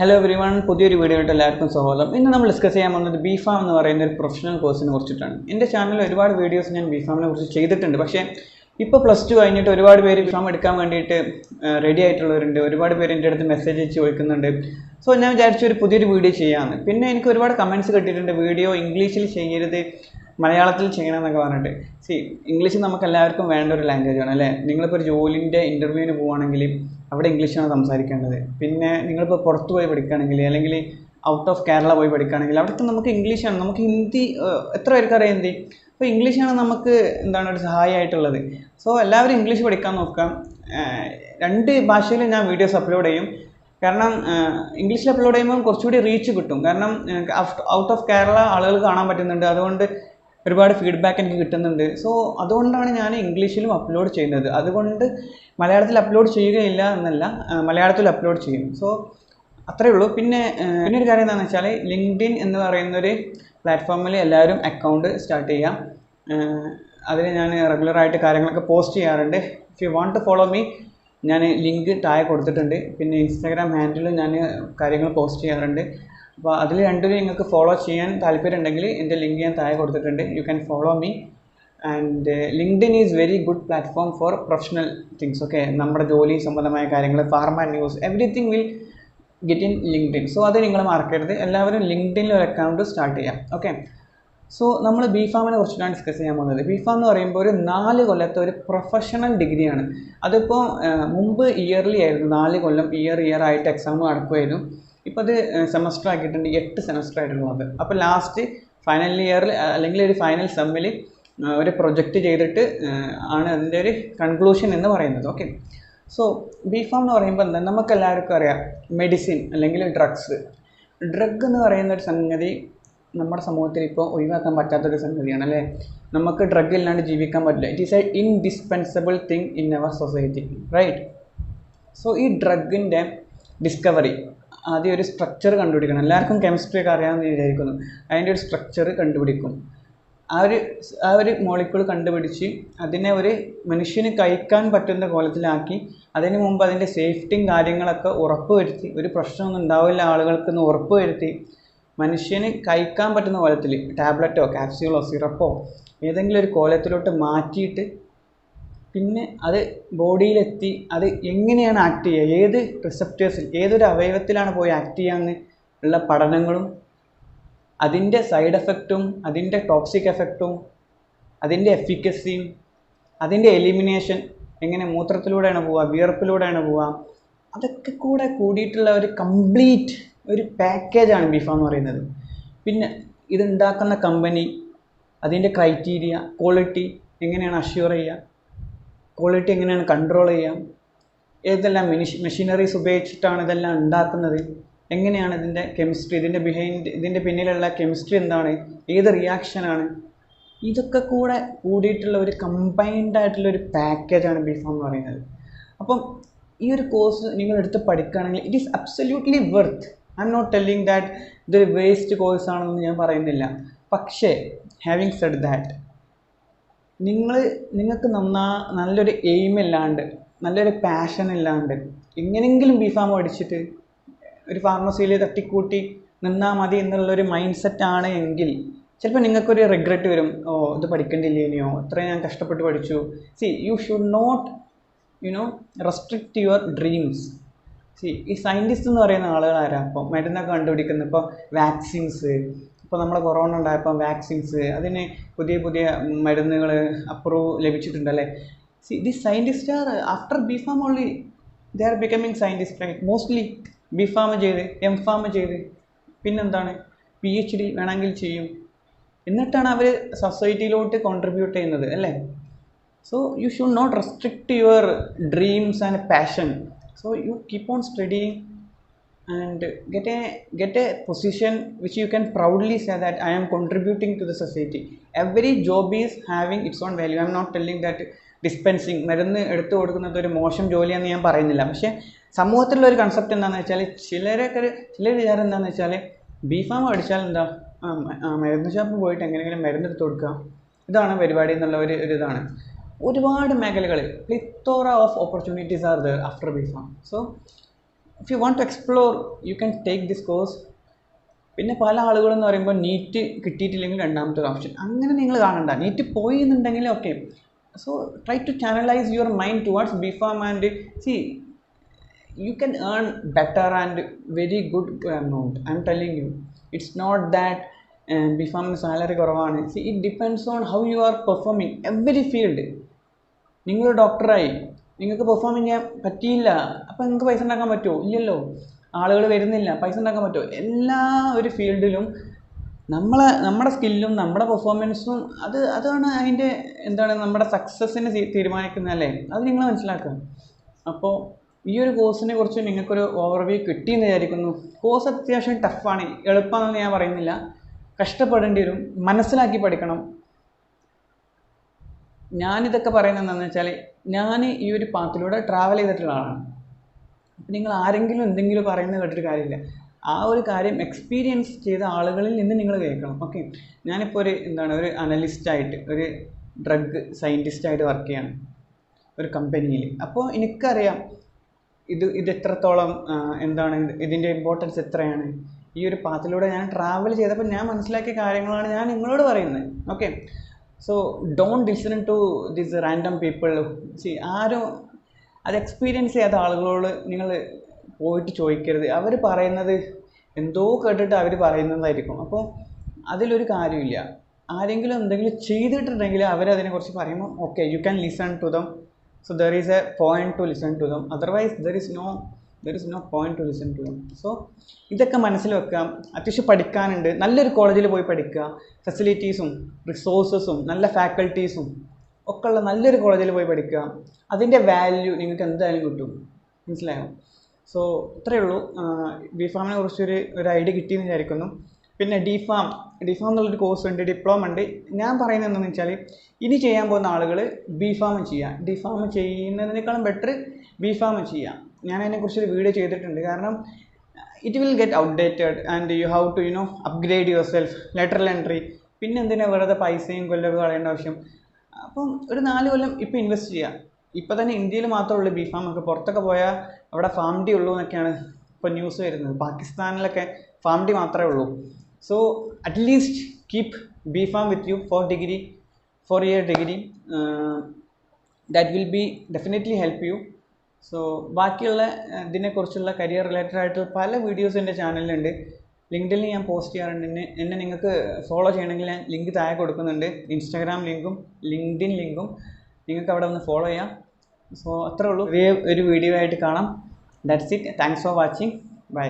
Hello everyone, പുതിയൊരു വീഡിയോയിട്ട് എല്ലാവർക്കും സ്വാഗതം. ഇന്ന് നമ്മൾ ഡിസ്കസ് ചെയ്യാൻ പോകുന്നത് ബിഫാം എന്ന് പറയുന്ന ഒരു പ്രൊഫഷണൽ കോഴ്സിനെ കുറിച്ചിട്ടാണ്. എൻ്റെ ചാനലിൽ ഒരുപാട് വീഡിയോസ് ഞാൻ ബിഫാമിനെ കുറിച്ച് ചെയ്തിട്ടുണ്ട്. പക്ഷേ ഇപ്പോൾ +2 കഴിഞ്ഞിട്ട് ഒരുപാട് പേര് ബിഫാം എടുക്കാൻ വേണ്ടിയിട്ട് റെഡി ആയിട്ടുള്ളവരുണ്ട്. ഒരുപാട് പേര് എൻ്റെ അടുത്ത് മെസ്സേജ് അയച്ച് ചോദിക്കുന്നുണ്ട്. സോ ഞാൻ വിചാരിച്ചു ഒരു പുതിയൊരു വീഡിയോ ചെയ്യാമെന്ന്. പിന്നെ എനിക്ക് ഒരുപാട് കമൻറ്റ്സ് കിട്ടിയിട്ടുണ്ട്, വീഡിയോ ഇംഗ്ലീഷിൽ ചെയ്യരുത്, മലയാളത്തിൽ ചെയ്യണം എന്നൊക്കെ പറഞ്ഞിട്ട്. ഇംഗ്ലീഷ് നമുക്ക് എല്ലാവർക്കും വേണ്ട ഒരു ലാംഗ്വേജാണ് അല്ലേ. നിങ്ങളിപ്പോൾ ഒരു ജോലിൻ്റെ ഇൻ്റർവ്യൂവിന് പോവുകയാണെങ്കിൽ അവിടെ ഇംഗ്ലീഷാണ് സംസാരിക്കേണ്ടത്. പിന്നെ നിങ്ങളിപ്പോൾ പുറത്ത് പോയി പഠിക്കുകയാണെങ്കിൽ അല്ലെങ്കിൽ ഔട്ട് ഓഫ് കേരള പോയി പഠിക്കുകയാണെങ്കിൽ അവിടുത്തെ നമുക്ക് ഇംഗ്ലീഷാണ്. നമുക്ക് ഹിന്ദി എത്ര പേർക്ക് അറിയാം ഹിന്ദി? അപ്പോൾ ഇംഗ്ലീഷാണ് നമുക്ക് ഒരു സഹായമായിട്ടുള്ളത്. സോ എല്ലാവരും ഇംഗ്ലീഷ് പഠിക്കാൻ നോക്കാം. 2 ഭാഷയിലും ഞാൻ വീഡിയോസ് അപ്ലോഡ് ചെയ്യും. കാരണം ഇംഗ്ലീഷിൽ അപ്ലോഡ് ചെയ്യുമ്പോൾ കുറച്ചുകൂടി റീച്ച് കിട്ടും. കാരണം ഔട്ട് ഓഫ് കേരള ആളുകൾ കാണാൻ പറ്റുന്നുണ്ട്, അതുകൊണ്ട് ഒരുപാട് ഫീഡ്ബാക്ക് എനിക്ക് കിട്ടുന്നുണ്ട്. സോ അതുകൊണ്ടാണ് ഞാൻ ഇംഗ്ലീഷിലും അപ്ലോഡ് ചെയ്യുന്നത്. അതുകൊണ്ട് മലയാളത്തിൽ അപ്ലോഡ് ചെയ്യുകയില്ല എന്നല്ല, മലയാളത്തിൽ അപ്ലോഡ് ചെയ്യും. സോ അത്രയേ ഉള്ളൂ. പിന്നെ ഒരു കാര്യം എന്താണെന്ന് വെച്ചാൽ, ലിങ്ക്ഡിൻ എന്ന് പറയുന്നൊരു പ്ലാറ്റ്ഫോമിൽ എല്ലാവരും അക്കൗണ്ട് സ്റ്റാർട്ട് ചെയ്യാം. അതിൽ ഞാൻ റെഗുലറായിട്ട് കാര്യങ്ങളൊക്കെ പോസ്റ്റ് ചെയ്യാറുണ്ട്. If you want to follow me, ഞാൻ ലിങ്ക് താഴെ കൊടുത്തിട്ടുണ്ട്. പിന്നെ ഇൻസ്റ്റാഗ്രാം ഹാൻഡിലും ഞാൻ കാര്യങ്ങൾ പോസ്റ്റ് ചെയ്യാറുണ്ട്. അപ്പോൾ അതിൽ രണ്ടിലും നിങ്ങൾക്ക് ഫോളോ ചെയ്യാൻ താല്പര്യം ഉണ്ടെങ്കിൽ എൻ്റെ ലിങ്ക് ഞാൻ താഴെ കൊടുത്തിട്ടുണ്ട്. You can follow me. And LinkedIn is very good platform for professional things. Okay, നമ്മുടെ ജോലി സംബന്ധമായ കാര്യങ്ങൾ, pharma news, everything will get in LinkedIn. So അത് നിങ്ങൾ മറക്കരുത്. എല്ലാവരും ലിങ്ക്ഡിനിൽ ഒരു അക്കൗണ്ട് സ്റ്റാർട്ട് ചെയ്യാം. ഓക്കെ, സോ നമ്മൾ ബിഫാമിനെ കുറിച്ചിട്ടാണ് ഡിസ്കസ് ചെയ്യാൻ പോകുന്നത്. ബിഫാം എന്ന് പറയുമ്പോൾ ഒരു 4 കൊല്ലത്തെ ഒരു പ്രൊഫഷണൽ ഡിഗ്രിയാണ്. അതിപ്പോൾ മുമ്പ് ഇയർലി ആയിരുന്നു, 4 കൊല്ലം ഇയർ ആയിട്ട് എക്സാം നടക്കുമായിരുന്നു. ഇപ്പോൾ അത് സെമസ്റ്റർ ആക്കിയിട്ടുണ്ട്, 8 സെമസ്റ്റർ ആയിട്ടുള്ളത്. അപ്പോൾ ലാസ്റ്റ് ഫൈനൽ ഇയറിൽ അല്ലെങ്കിൽ ഒരു ഫൈനൽ സെമ്മിൽ ഒരു പ്രൊജക്റ്റ് ചെയ്തിട്ട് ആണ് അതിൻ്റെ ഒരു കൺക്ലൂഷൻ എന്ന് പറയുന്നത്. ഓക്കെ, സോ ബിഫാം എന്ന് പറയുമ്പോൾ എന്താ, നമുക്കെല്ലാവർക്കും അറിയാം, മെഡിസിൻ അല്ലെങ്കിൽ ഡ്രഗ്സ് എന്ന് പറയുന്ന ഒരു സംഗതി നമ്മുടെ സമൂഹത്തിൽ ഇപ്പോൾ ഒഴിവാക്കാൻ പറ്റാത്തൊരു സംഗതിയാണ് അല്ലേ. നമുക്ക് ഡ്രഗ് ഇല്ലാണ്ട് ജീവിക്കാൻ പറ്റില്ല. It is a indispensable thing in our society, right? So ഈ ഡ്രഗിൻ്റെ ഡിസ്കവറി, ആദ്യം ഒരു സ്ട്രക്ചർ കണ്ടുപിടിക്കണം. എല്ലാവർക്കും കെമിസ്ട്രി ഒക്കെ അറിയാമെന്ന് വിചാരിക്കുന്നു. അതിൻ്റെ ഒരു സ്ട്രക്ചർ കണ്ടുപിടിക്കും. ആ ഒരു മോളിക്യൂൾ കണ്ടുപിടിച്ച് അതിനെ ഒരു മനുഷ്യന് കഴിക്കാൻ പറ്റുന്ന കോലത്തിലാക്കി, അതിന് മുമ്പ് അതിൻ്റെ സേഫ്റ്റിയും കാര്യങ്ങളൊക്കെ ഉറപ്പുവരുത്തി, ഒരു പ്രശ്നമൊന്നും ഉണ്ടാവില്ല ആളുകൾക്കെന്ന് ഉറപ്പുവരുത്തി, മനുഷ്യന് കഴിക്കാൻ പറ്റുന്ന കോലത്തിൽ ടാബ്ലറ്റോ ക്യാപ്സ്യൂളോ സിറപ്പോ ഏതെങ്കിലും ഒരു കോലത്തിലോട്ട് മാറ്റിയിട്ട് പിന്നെ അത് ബോഡിയിലെത്തി അത് എങ്ങനെയാണ് ആക്ട് ചെയ്യുക, ഏത് റിസപ്റ്റേഴ്സിൽ, ഏതൊരു അവയവത്തിലാണ് പോയി ആക്ട് ചെയ്യാമെന്ന് ഉള്ള പഠനങ്ങളും അതിൻ്റെ സൈഡ് എഫക്റ്റും അതിൻ്റെ ടോക്സിക് എഫക്റ്റും അതിൻ്റെ എഫിക്കസിയും അതിൻ്റെ എലിമിനേഷൻ, എങ്ങനെ മൂത്രത്തിലൂടെയാണ് പോവുക, വിയർപ്പിലൂടെയാണ് പോവുക, അതൊക്കെ കൂടെ കൂടിയിട്ടുള്ള ഒരു കംപ്ലീറ്റ് ഒരു പാക്കേജാണ് ബിഫാം എന്ന് പറയുന്നത്. പിന്നെ ഇതുണ്ടാക്കുന്ന കമ്പനി, അതിൻ്റെ ക്രൈറ്റീരിയ, ക്വാളിറ്റി എങ്ങനെയാണ് അഷ്യൂർ ചെയ്യുക, ക്വാളിറ്റി എങ്ങനെയാണ് കൺട്രോൾ ചെയ്യാം, ഏതെല്ലാം മെഷീനറീസ് ഉപയോഗിച്ചിട്ടാണ് ഇതെല്ലാം ഉണ്ടാക്കുന്നത്, എങ്ങനെയാണ് ഇതിൻ്റെ കെമിസ്ട്രി, ഇതിൻ്റെ പിന്നിലുള്ള കെമിസ്ട്രി എന്താണ്, ഏത് റിയാക്ഷനാണ്, ഇതൊക്കെ കൂടെ കൂടിയിട്ടുള്ള ഒരു കമ്പൈൻഡ് ആയിട്ടുള്ള ഒരു പാക്കേജാണ് ബിഫാം എന്ന് പറയുന്നത്. അപ്പം ഈ ഒരു കോഴ്സ് നിങ്ങൾ എടുത്ത് പഠിക്കുകയാണെങ്കിൽ it is absolutely worth. I'm not telling that ഇതൊരു വേസ്റ്റ് കോഴ്സ് ആണെന്ന് ഞാൻ പറയുന്നില്ല. പക്ഷേ ഹാവിങ് സെഡ് ദാറ്റ്, നിങ്ങൾക്ക് നല്ലൊരു എയിം ഇല്ലാണ്ട്, നല്ലൊരു പാഷൻ ഇല്ലാണ്ട് എങ്ങനെയെങ്കിലും ബിഫാം പഠിച്ചിട്ട് ഒരു ഫാർമസിയിൽ തട്ടിക്കൂട്ടി നിന്നാൽ മതി എന്നുള്ളൊരു മൈൻഡ് സെറ്റാണ് എങ്കിൽ ചിലപ്പോൾ നിങ്ങൾക്കൊരു റിഗ്രറ്റ് വരും. ഇത് പഠിക്കേണ്ടില്ലേനിയോ, ഇത്രയും ഞാൻ കഷ്ടപ്പെട്ട് പഠിച്ചു. You should not restrict your dreams. ഈ സയൻറ്റിസ്റ്റ് എന്ന് പറയുന്ന ആളുകൾ ആരാ? ഇപ്പോൾ മരുന്നൊക്കെ കണ്ടുപിടിക്കുന്നത്, ഇപ്പോൾ വാക്സിൻസ്, ഇപ്പോൾ നമ്മുടെ കൊറോണ ഉണ്ടായപ്പോൾ വാക്സിൻസ്, അതിന് പുതിയ മരുന്നുകൾ അപ്രൂവ് ലഭിച്ചിട്ടുണ്ടല്ലേ. This scientist are after B Pharm only they are becoming scientist, right? Mostly B Pharm ചെയ്ത് എംഫാം ചെയ്ത് പിന്നെന്താണ് PhD വേണമെങ്കിൽ ചെയ്യും. എന്നിട്ടാണ് അവർ സൊസൈറ്റിയിലോട്ട് കോൺട്രിബ്യൂട്ട് ചെയ്യുന്നത് അല്ലേ. So you should not restrict your dreams and passion. So you keep on studying and get a position which you can proudly say that I am contributing to the society. Every job is having its own value. I am not telling that dispensing മരുന്ന് എടുത്തു കൊടുക്കുന്നത് ഒരു മോശം ജോലിയാണെന്ന് ഞാൻ പറയുന്നില്ല. പക്ഷേ സമൂഹത്തിലുള്ള ഒരു കൺസെപ്റ്റ് എന്താണെന്ന് വെച്ചാൽ, ചിലർ വിചാരം എന്താണെന്ന് വെച്ചാൽ, ബിഫാം പഠിച്ചാൽ എന്താ, മരുന്ന് ഷോപ്പിൽ പോയിട്ട് എങ്ങനെയെങ്കിലും മരുന്ന് എടുത്ത് കൊടുക്കുക, ഇതാണ് പരിപാടി എന്നുള്ള ഒരു ഇതാണ്. ഒരുപാട് മേഖലകൾ, plethora of opportunities are there after B Pharm. So if you want to explore you can take this course. പിന്നെ പല ആളുകളെന്ന് പറയുമ്പോൾ നീറ്റ് കിട്ടിയിട്ടില്ലെങ്കിൽ രണ്ടാമത്തെ ഒരു ഓപ്ഷൻ, അങ്ങനെ നിങ്ങൾ കാണണ്ട. നീറ്റ് പോയി എന്നുണ്ടെങ്കിൽ okay. So try to channelise your mind towards B pharm and see you can earn better and very good amount. I'm telling you, it's not that BPharm salary കുറവാണ്. See, it depends on how you are performing every field. നിങ്ങൾ ഡോക്ടറായി, നിങ്ങൾക്ക് perform ചെയ്യാൻ പറ്റിയില്ല, അപ്പം നിങ്ങൾക്ക് പൈസ ഉണ്ടാക്കാൻ പറ്റുമോ? ഇല്ലല്ലോ. ആളുകൾ വരുന്നില്ല, പൈസ ഉണ്ടാക്കാൻ പറ്റുമോ? എല്ലാ ഒരു ഫീൽഡിലും നമ്മുടെ സ്കില്ലും നമ്മുടെ പെർഫോമൻസും അതാണ് അതിൻ്റെ എന്താണ് നമ്മുടെ സക്സസ്സിനെ തീരുമാനിക്കുന്നതല്ലേ. അത് നിങ്ങൾ മനസ്സിലാക്കുക. അപ്പോൾ ഈ ഒരു കോഴ്സിനെ കുറിച്ച് നിങ്ങൾക്കൊരു ഓവർവ്യൂ കിട്ടിയെന്ന് വിചാരിക്കുന്നു. കോഴ്സ് അത്യാവശ്യം ടഫാണ്, എളുപ്പമാണെന്ന് ഞാൻ പറയുന്നില്ല. കഷ്ടപ്പെടേണ്ടി വരും, മനസ്സിലാക്കി പഠിക്കണം. ഞാനിതൊക്കെ പറയുന്നത് എന്താണെന്ന് വെച്ചാൽ ഞാൻ ഈ ഒരു പാത്തിലൂടെ ട്രാവൽ ചെയ്തിട്ടുള്ള ആളാണ്. അപ്പം നിങ്ങൾ ആരെങ്കിലും എന്തെങ്കിലും പറയുന്നത് കേട്ടിട്ട് കാര്യമില്ല. ആ ഒരു കാര്യം എക്സ്പീരിയൻസ് ചെയ്ത ആളുകളിൽ നിന്ന് നിങ്ങൾ കേൾക്കണം. ഓക്കെ, ഞാനിപ്പോൾ ഒരു അനലിസ്റ്റായിട്ട്, ഒരു ഡ്രഗ് സയൻറ്റിസ്റ്റായിട്ട് വർക്ക് ചെയ്യാണ് ഒരു കമ്പനിയിൽ. അപ്പോൾ എനിക്കറിയാം ഇത് എത്രത്തോളം ഇതിൻ്റെ ഇമ്പോർട്ടൻസ് എത്രയാണ്. ഈ ഒരു പാത്തിലൂടെ ഞാൻ ട്രാവൽ ചെയ്തപ്പോൾ ഞാൻ മനസ്സിലാക്കിയ കാര്യങ്ങളാണ് ഞാൻ നിങ്ങളോട് പറയുന്നത്. Okay, so don't listen to this random people. ആരും അത് എക്സ്പീരിയൻസ് ചെയ്യാത്ത ആളുകളോട് നിങ്ങൾ പോയിട്ട് ചോദിക്കരുത്. അവർ പറയുന്നത് എന്തോ കേട്ടിട്ട് അവർ പറയുന്നതായിരിക്കും. അപ്പോൾ അതിലൊരു കാര്യമില്ല. ആരെങ്കിലും എന്തെങ്കിലും ചെയ്തിട്ടുണ്ടെങ്കിൽ അവരതിനെക്കുറിച്ച് പറയുമ്പോൾ okay, you can listen to them. So there is a point to listen to them. Otherwise there is no point to listen to them. So ഇതൊക്കെ മനസ്സിൽ വെക്കാം. അത്യാവശ്യം പഠിക്കാനുണ്ട്. നല്ലൊരു കോളേജിൽ പോയി പഠിക്കുക. ഫെസിലിറ്റീസും റിസോഴ്സസും നല്ല ഫാക്കൽറ്റീസും ഒക്കെ ഉള്ള നല്ലൊരു കോളേജിൽ പോയി പഠിക്കുക. അതിൻ്റെ വാല്യൂ നിങ്ങൾക്ക് എന്തായാലും കിട്ടും. മനസ്സിലായോ? സോ ഇത്രയേ ഉള്ളൂ. ബിഫാമിനെ കുറിച്ചൊരു ഐഡിയ കിട്ടിയെന്ന് വിചാരിക്കുന്നു. പിന്നെ ഡിഫാം എന്നുള്ളൊരു കോഴ്സ് ഉണ്ട്, ഡിപ്ലോമ ഉണ്ട്. ഞാൻ പറയുന്നത് എന്താണെന്ന് വെച്ചാൽ ഇനി ചെയ്യാൻ പോകുന്ന ആളുകൾ ബിഫാം ചെയ്യുക. ഡിഫാം ചെയ്യുന്നതിനേക്കാളും ബെറ്റർ ബിഫാം ചെയ്യുക. ഞാൻ അതിനെക്കുറിച്ചൊരു വീഡിയോ ചെയ്തിട്ടുണ്ട്. കാരണം it will get outdated and you have to upgrade yourself. Lateral entry, പിന്നെ എന്തിനാണ് വെറുതെ പൈസയും കൊല്ലമൊക്കെ കളയേണ്ട ആവശ്യം. അപ്പം ഒരു 4 കൊല്ലം ഇപ്പോൾ ഇൻവെസ്റ്റ് ചെയ്യുക. ഇപ്പോൾ തന്നെ ഇന്ത്യയിൽ മാത്രമേ ഉള്ളൂ ബിഫാം ഒക്കെ. പുറത്തൊക്കെ പോയാൽ അവിടെ ഫാം ഡി ഉള്ളൂ എന്നൊക്കെയാണ് ഇപ്പോൾ ന്യൂസ് വരുന്നത്. പാകിസ്ഥാനിലൊക്കെ ഫാം ഡി മാത്രമേ ഉള്ളൂ. So at least keep BPharm with you for 4-year degree. That will be definitely help you. So ബാക്കിയുള്ള ഇതിനെക്കുറിച്ചുള്ള കരിയർ റിലേറ്റഡ് ആയിട്ട് പല വീഡിയോസ് എൻ്റെ ചാനലിലുണ്ട്. ലിങ്ക്ഡിനിൽ ഞാൻ പോസ്റ്റ് ചെയ്യാറുണ്ട്. എന്നെ നിങ്ങൾക്ക് ഫോളോ ചെയ്യണമെങ്കിൽ ഞാൻ ലിങ്ക് താഴെ കൊടുക്കുന്നുണ്ട്. ഇൻസ്റ്റാഗ്രാം ലിങ്കും ലിങ്ക്ഡിൻ ലിങ്കും നിങ്ങൾക്ക് അവിടെ ഒന്ന് ഫോളോ ചെയ്യാം. സോ അത്രേ ഉള്ളൂ. ഒരു വീഡിയോ ആയിട്ട് കാണാം. That's it. Thanks for watching. By.